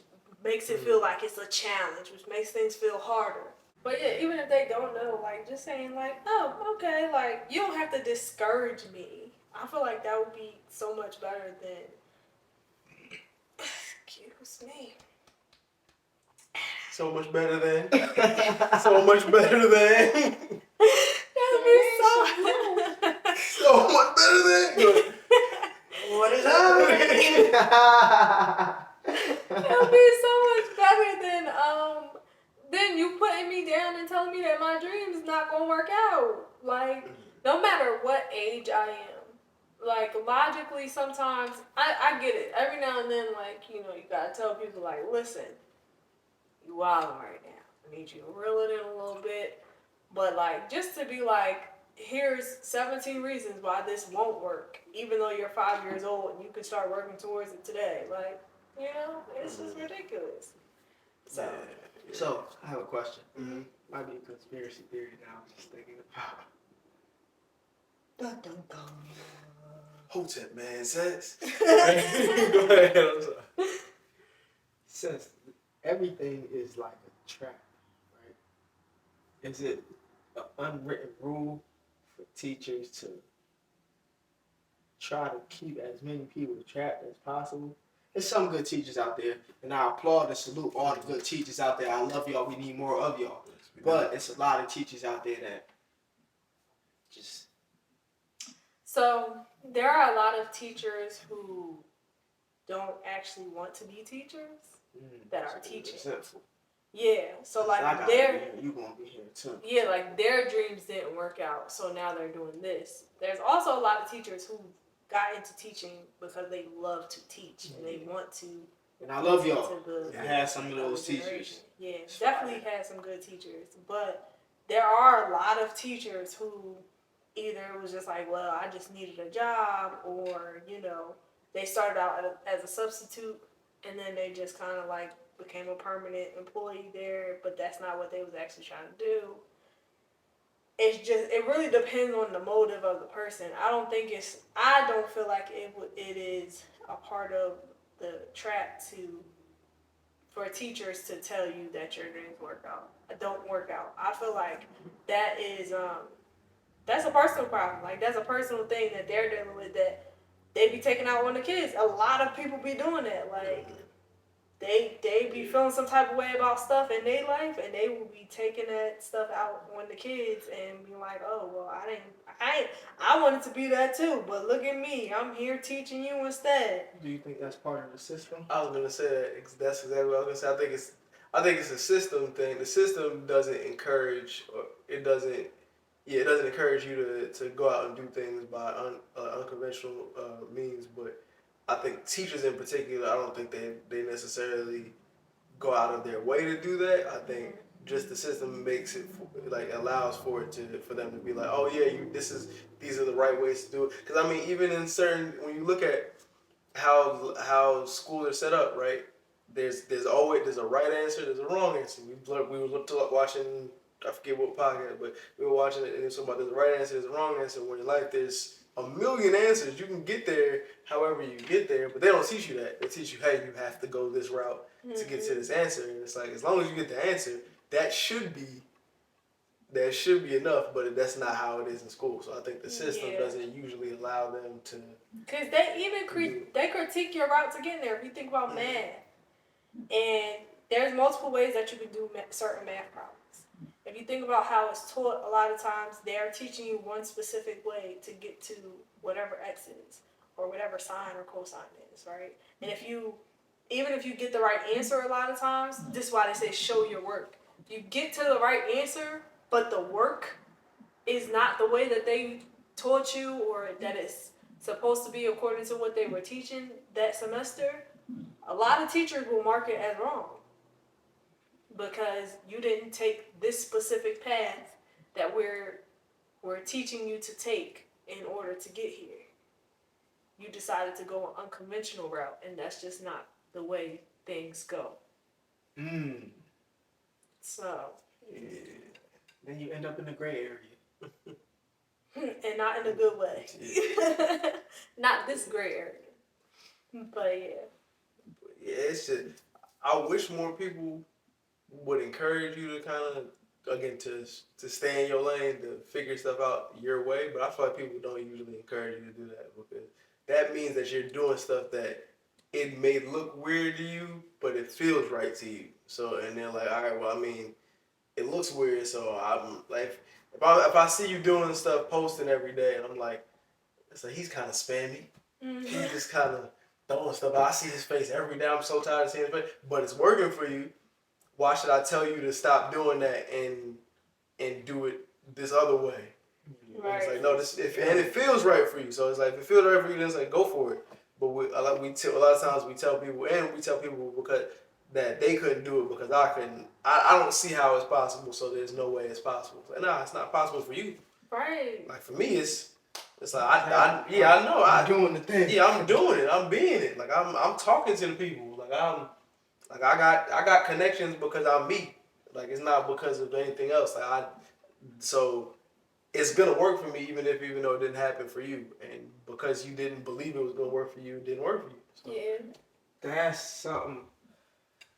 [SPEAKER 2] makes it feel like it's a challenge, which makes things feel harder. But yeah, even if they don't know, like just saying like, oh, okay, like you don't have to discourage me. I feel like that would be so much better than excuse me.
[SPEAKER 3] So much better than. So much better than.
[SPEAKER 2] That'd be so.
[SPEAKER 3] So much better than.
[SPEAKER 1] What is happening?
[SPEAKER 2] That'd be so much better than you putting me down and telling me that my dream is not gonna work out. Like no matter what age I am. Like logically, sometimes I get it. Every now and then, like you gotta tell people like, listen, you wilding right now. I need you to reel it in a little bit. But like just to be like, here's 17 reasons why this won't work, even though you're 5 years old and you can start working towards it today. Like, it's just ridiculous. So,
[SPEAKER 1] So I have a question.
[SPEAKER 3] Mm-hmm.
[SPEAKER 1] Might be a conspiracy theory now. I'm just thinking about. Dun, dun, dun.
[SPEAKER 3] Hotep, man, says. Go ahead. I'm sorry.
[SPEAKER 1] Since everything is like a trap, right? Is it an unwritten rule for teachers to try to keep as many people trapped as possible? There's some good teachers out there, and I applaud and salute all the good teachers out there. I love y'all. We need more of y'all. But it's a lot of teachers out there that just...
[SPEAKER 2] So there are a lot of teachers who don't actually want to be teachers that are teaching. Yeah, so like
[SPEAKER 1] you gonna be here too.
[SPEAKER 2] Yeah, like their dreams didn't work out, so now they're doing this. There's also a lot of teachers who got into teaching because they love to teach and they want to.
[SPEAKER 1] And I love y'all. I had some of those teachers.
[SPEAKER 2] Yeah, definitely had some good teachers, but there are a lot of teachers who either it was just like, well, I just needed a job, or they started out as a substitute and then they just kind of like became a permanent employee there, but that's not what they was actually trying to do. It really depends on the motive of the person. I don't feel like it is a part of the trap for teachers to tell you that your dreams don't work out. I feel like that is that's a personal problem. Like that's a personal thing that they're dealing with, that they be taking out on the kids. A lot of people be doing that. Like they be feeling some type of way about stuff in their life, and they will be taking that stuff out on the kids and be like, oh well, I wanted to be that too, but look at me, I'm here teaching you instead.
[SPEAKER 1] Do you think that's part of the system?
[SPEAKER 3] I was gonna say that's exactly what I was gonna say. I think it's a system thing. The system doesn't encourage, or it doesn't encourage you to go out and do things by unconventional means. But I think teachers in particular, I don't think they necessarily go out of their way to do that. I think just the system makes it allows for them to be like, oh yeah, these are the right ways to do it. Because I mean, even in certain, when you look at how schools are set up, right? there's a right answer, there's a wrong answer. We were watching, I forget what podcast, but we were watching it and it's about there's a right answer, there's a wrong answer. When in life there's a million answers, you can get there however you get there, but they don't teach you that. They teach you, hey, you have to go this route to get to this answer. And it's like, as long as you get the answer, that should be enough, but that's not how it is in school. So I think the system doesn't usually allow them to.
[SPEAKER 2] Because they even they critique your route to getting there. If you think about math, and there's multiple ways that you can do certain math problems. If you think about how it's taught, a lot of times they're teaching you one specific way to get to whatever x is, or whatever sine or cosine is, right? And even if you get the right answer a lot of times, this is why they say show your work. If you get to the right answer, but the work is not the way that they taught you or that it's supposed to be according to what they were teaching that semester, a lot of teachers will mark it as wrong because you didn't take this specific path that we're teaching you to take in order to get here. You decided to go an unconventional route, and that's just not the way things go. So.
[SPEAKER 1] Yeah. Then you end up in the gray area.
[SPEAKER 2] And not in a good way. Not this gray area. But yeah.
[SPEAKER 3] Yeah, it's just, I wish more people would encourage you to kind of, again, to stay in your lane, to figure stuff out your way. But I feel like people don't usually encourage you to do that because that means that you're doing stuff that it may look weird to you, but it feels right to you. So, and they're like, all right, well, I mean, it looks weird, so I'm like, if I see you doing stuff, posting every day, and I'm like, it's like he's kind of spammy. He's just kind of throwing stuff out. I see his face every day. I'm so tired of seeing his face, but it's working for you. Why should I tell you to stop doing that and do it this other way? Right. It's like no, and it feels right for you. So it's like if it feels right for you, then it's like go for it. But a lot of times we tell people because that they couldn't do it because I couldn't. I don't see how it's possible, so there's no way it's possible. Like, nah, it's not possible for you.
[SPEAKER 2] Right.
[SPEAKER 3] Like for me, it's like I know I'm
[SPEAKER 1] doing the thing.
[SPEAKER 3] Yeah, I'm doing it. I'm being it. Like I'm talking to the people. I got connections because I'm me. Like it's not because of anything else. So it's gonna work for me even though it didn't happen for you, and because you didn't believe it was gonna work for you, it didn't work for you. So.
[SPEAKER 2] Yeah.
[SPEAKER 1] That's something.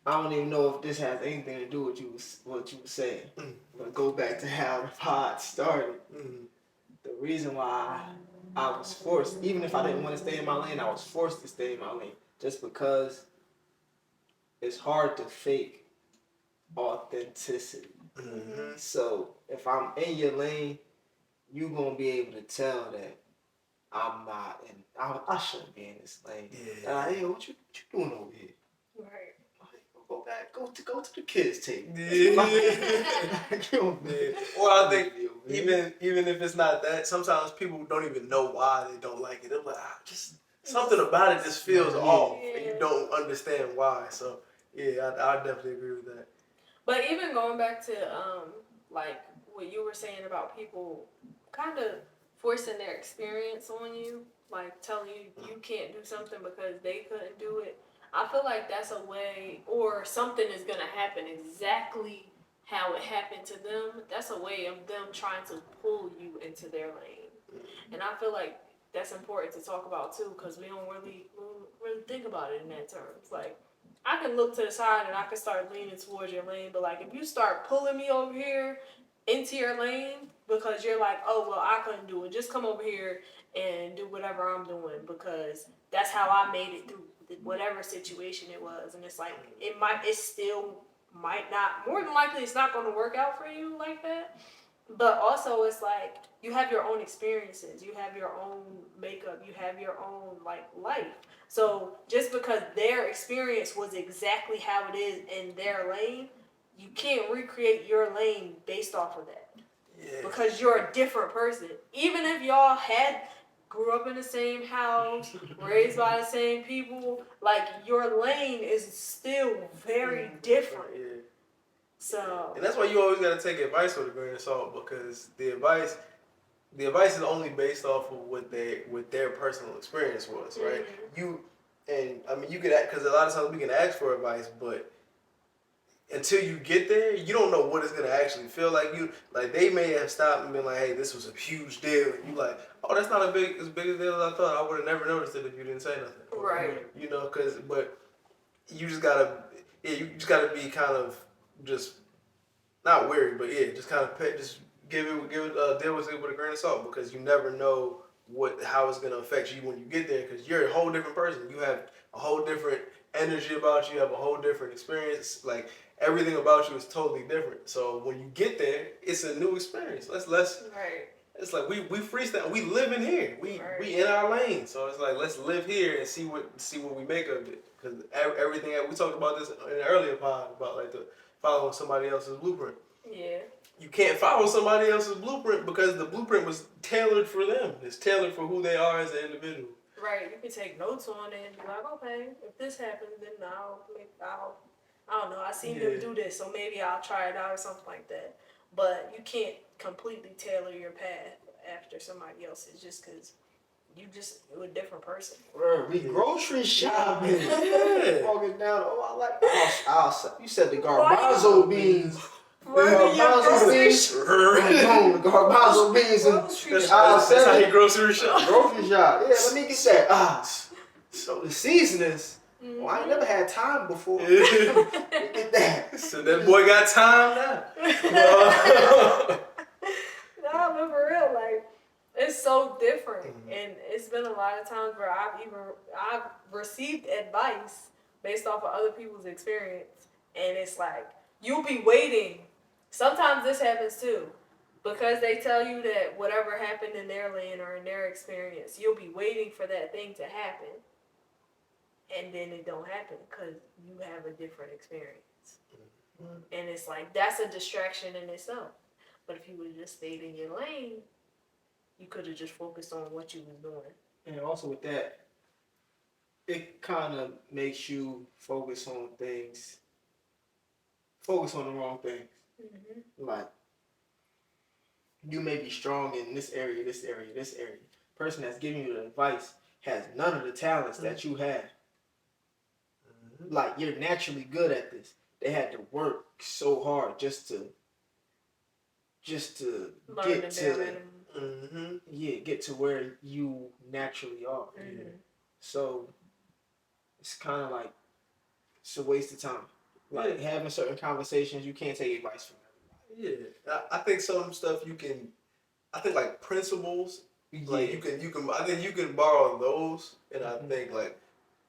[SPEAKER 1] I don't even know if this has anything to do with what you were saying. But go back to how the pod started. The reason why I was forced, even if I didn't want to stay in my lane, I was forced to stay in my lane. Just because it's hard to fake authenticity. So if I'm in your lane, you're going to be able to tell that I'm not, and I shouldn't be in this lane. Yeah. Hey, what you doing over here?
[SPEAKER 2] Right.
[SPEAKER 1] Go back, go to the kids' table.
[SPEAKER 3] Yeah. Or I think even if it's not that, sometimes people don't even know why they don't like it. They're like, just something about it just feels off, and you don't understand why. So yeah, I definitely agree with that.
[SPEAKER 2] But even going back to like what you were saying about people kind of forcing their experience on you, like telling you can't do something because they couldn't do it. I feel like that's a way, or something is going to happen exactly how it happened to them. That's a way of them trying to pull you into their lane. And I feel like that's important to talk about too, because we don't really think about it in that terms. Like, I can look to the side and I can start leaning towards your lane, but like if you start pulling me over here into your lane because you're like, oh, well, I couldn't do it. Just come over here and do whatever I'm doing because that's how I made it through whatever situation it was. And it's like, it still might not, more than likely it's not going to work out for you like that. But also it's like, you have your own experiences, you have your own makeup, you have your own like life. So just because their experience was exactly how it is in their lane, you can't recreate your lane based off of that. Yeah. Because you're a different person. Even if y'all grew up in the same house, raised by the same people, like your lane is still very different. Yeah. So,
[SPEAKER 3] and that's why you always gotta take advice with a grain of salt, because the advice is only based off of what their personal experience was, right? And I mean, you could, because a lot of times we can ask for advice, but until you get there, you don't know what it's gonna actually feel like. You like they may have stopped and been like, "Hey, this was a huge deal." And you like, "Oh, that's not as big a deal as I thought. I would have never noticed it if you didn't say nothing."
[SPEAKER 2] Right.
[SPEAKER 3] You know, but you just gotta, yeah, you just gotta be kind of just not weary, but yeah, just kind of just deal with it with a grain of salt because you never know how it's gonna affect you when you get there because you're a whole different person. You have a whole different energy about you. You have a whole different experience. Like everything about you is totally different. So when you get there, it's a new experience. Let's
[SPEAKER 2] Right.
[SPEAKER 3] It's like we freestyle. We live in here. We in our lane. So it's like let's live here and see what we make of it. Because everything we talked about this in an earlier pod about like the following somebody else's blueprint.
[SPEAKER 2] Yeah.
[SPEAKER 3] You can't follow somebody else's blueprint because the blueprint was tailored for them. It's tailored for who they are as an individual.
[SPEAKER 2] Right. You can take notes on it and be like, okay, if this happens, then I don't know. I seen them do this, so maybe I'll try it out or something like that. But you can't completely tailor your path after somebody else's just because you're a different person.
[SPEAKER 1] Bro, we grocery shopping.
[SPEAKER 3] Yeah.
[SPEAKER 1] Walking down. Oh, I like. You said the garbanzo beans.
[SPEAKER 2] Running your grocery shop.
[SPEAKER 1] The garbanzo beans and
[SPEAKER 3] That's how you grocery shop.
[SPEAKER 1] Grocery shop. Yeah, let me get that. So the seasonings. Well, I ain't never had time before. Get that.
[SPEAKER 3] So that boy got time now.
[SPEAKER 2] No, but for real, like it's so different, and it's been a lot of times where I've received advice based off of other people's experience, and it's like you'll be waiting. Sometimes this happens too, because they tell you that whatever happened in their land or in their experience, you'll be waiting for that thing to happen, and then it don't happen because you have a different experience, and it's like that's a distraction in itself. But if you would have just stayed in your lane, you could have just focused on what you was doing.
[SPEAKER 1] And also with that, it kind of makes you focus on the wrong things.
[SPEAKER 2] Mm-hmm.
[SPEAKER 1] Like, you may be strong in this area, this area, this area. Person that's giving you the advice has none of the talents that you have. Like, you're naturally good at this. They had to work so hard just to
[SPEAKER 2] Learn
[SPEAKER 1] get
[SPEAKER 2] the
[SPEAKER 1] to
[SPEAKER 2] minimum.
[SPEAKER 1] get to where you naturally are.
[SPEAKER 2] Mm-hmm.
[SPEAKER 1] So it's kind of like it's a waste of time. Like having certain conversations, you can't take advice from everybody.
[SPEAKER 3] Yeah, I think some stuff you can. I think like principles, like you can. I think you can borrow those, and I think like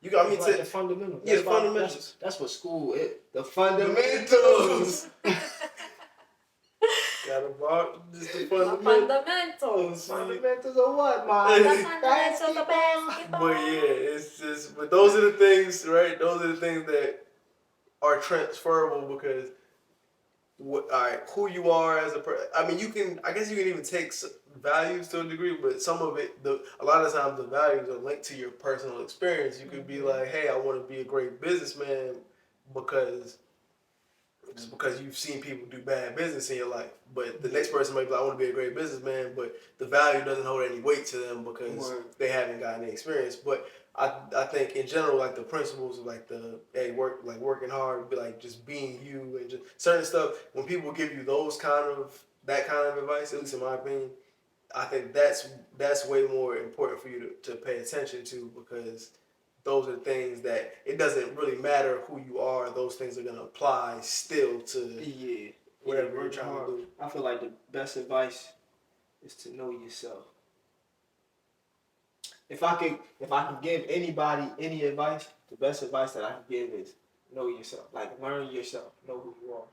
[SPEAKER 3] you got me
[SPEAKER 1] like the fundamentals.
[SPEAKER 3] Yeah, the fundamentals.
[SPEAKER 1] That's what school is. The fundamentals.
[SPEAKER 3] Gotta borrow just the
[SPEAKER 2] Fundamentals.
[SPEAKER 1] Fundamentals of what, man?
[SPEAKER 2] The fundamentals of basketball.
[SPEAKER 3] But yeah, it's just. But those are the things, right? Those are the things that are transferable because. Who you are as a person. I mean, I guess you can even take values to a degree, but some of it, a lot of times the values are linked to your personal experience. You could be like, hey, I want to be a great businessman because you've seen people do bad business in your life. But the next person might be like, I want to be a great businessman, but the value doesn't hold any weight to them because they haven't gotten any experience. But I think in general, like the principles of like working hard, be like just being you and just certain stuff. When people give you that kind of advice, at least in my opinion, I think that's way more important for you to pay attention to because those are things that it doesn't really matter who you are. Those things are gonna apply still to whatever you're trying to do.
[SPEAKER 1] I feel like the best advice is to know yourself. If I could give anybody any advice, the best advice that I can give is know yourself. Like learn yourself, know who you are.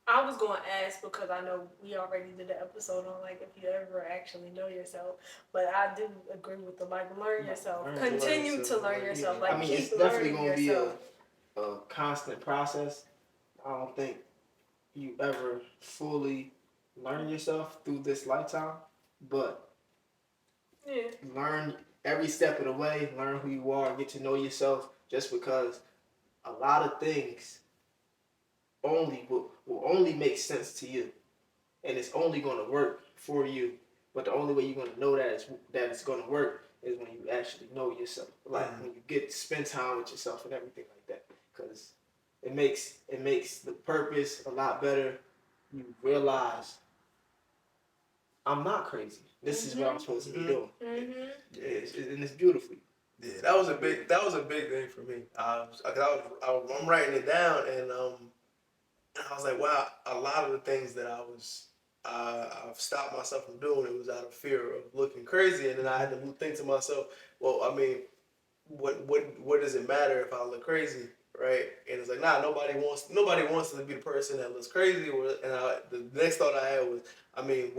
[SPEAKER 2] I was going to ask because I know we already did an episode on like if you ever actually know yourself, but I do agree with the learn yourself. Continue to learn yourself. Like
[SPEAKER 1] I mean,
[SPEAKER 2] keep
[SPEAKER 1] it's definitely
[SPEAKER 2] learning
[SPEAKER 1] going to be
[SPEAKER 2] yourself.
[SPEAKER 1] a constant process. I don't think you ever fully learn yourself through this lifetime, but learn every step of the way, learn who you are, get to know yourself just because a lot of things will only make sense to you. And it's only going to work for you. But the only way you're going to know that it's going to work is when you actually know yourself. Like when you get to spend time with yourself and everything like that, because it makes the purpose a lot better. You realize I'm not crazy. This is what I'm supposed to be doing. And it's beautiful.
[SPEAKER 3] Yeah, that was a big thing for me. I'm writing it down, and I was like, wow, a lot of the things that I've stopped myself from doing, it was out of fear of looking crazy, and then I had to think to myself, well, I mean, what does it matter if I look crazy, right? And it's like, nah, nobody wants to be the person that looks crazy. The next thought I had was, I mean,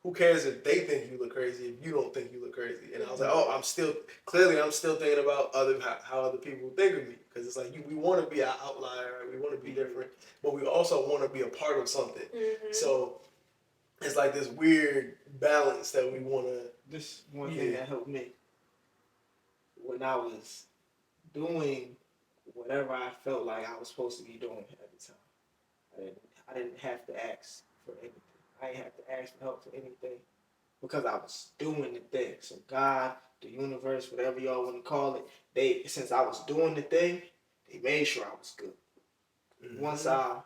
[SPEAKER 3] who cares if they think you look crazy if you don't think you look crazy? And I was like, oh, I'm still thinking about how other people think of me, because it's like we want to be an outlier, right? We want to be different, but we also want to be a part of something. So it's like this weird balance that we want to.
[SPEAKER 1] This one thing that helped me when I was doing whatever I felt like I was supposed to be doing at the time. I didn't have to ask for anything. I didn't have to ask for help for anything because I was doing the thing. So God, the universe, whatever y'all want to call it, since I was doing the thing, they made sure I was good. Once I'm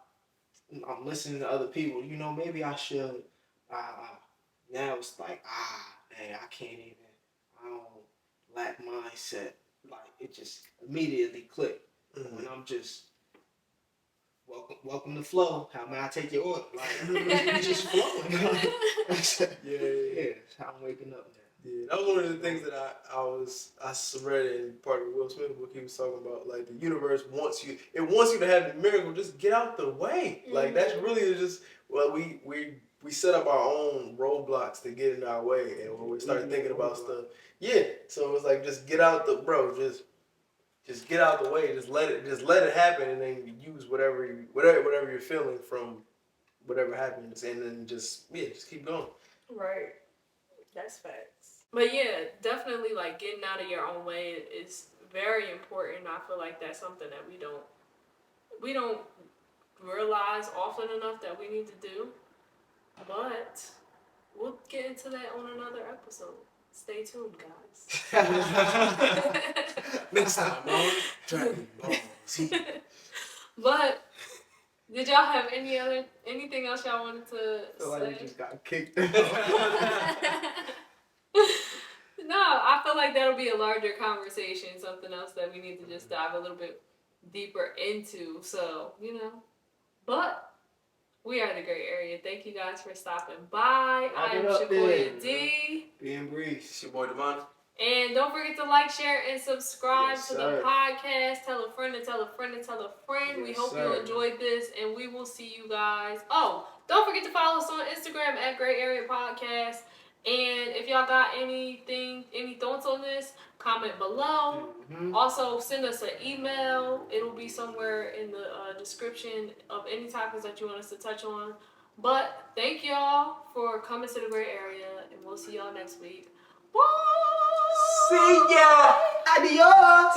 [SPEAKER 1] listening to other people, maybe I should. Now it's like, man, I can't even. I don't lack mindset. Like it just immediately clicked when I'm just. Welcome to flow. How may I take your order? Like you just flowing. Yeah. How I'm waking up now.
[SPEAKER 3] Yeah, that was one of the things that I read in part of the Will Smith book. He was talking about like the universe wants you. It wants you to have the miracle. Just get out the way. Like that's really just we set up our own roadblocks to get in our way, and when we start thinking about stuff, So it was like just get out just get out the way. Just let it happen, and then use whatever you're feeling from whatever happens, and then just keep going.
[SPEAKER 2] Right. That's facts. But yeah, definitely like getting out of your own way is very important. I feel like that's something that we don't realize often enough that we need to do. But we'll get into that on another episode. Stay tuned, guys.
[SPEAKER 3] Next time on Dragon Ball Z. But
[SPEAKER 2] did y'all have anything else y'all wanted to say?
[SPEAKER 1] Like we just got kicked.
[SPEAKER 2] No, I feel like that'll be a larger conversation, something else that we need to just dive a little bit deeper into. So, but we are the Grae Area. Thank you guys for stopping by. I am Shakoya D.
[SPEAKER 1] Being Breeze.
[SPEAKER 3] It's your boy Devon.
[SPEAKER 2] And don't forget to like, share, and subscribe to the podcast. Tell a friend and tell a friend and tell a friend.
[SPEAKER 1] Yes,
[SPEAKER 2] we hope you enjoyed this, and we will see you guys. Oh, don't forget to follow us on Instagram at Grae Area Podcast. And if y'all got any thoughts on this, comment below. Also, send us an email. It'll be somewhere in the description of any topics that you want us to touch on. But thank y'all for coming to the Grae Area, and we'll see y'all next week. Bye!
[SPEAKER 1] See ya! Adios!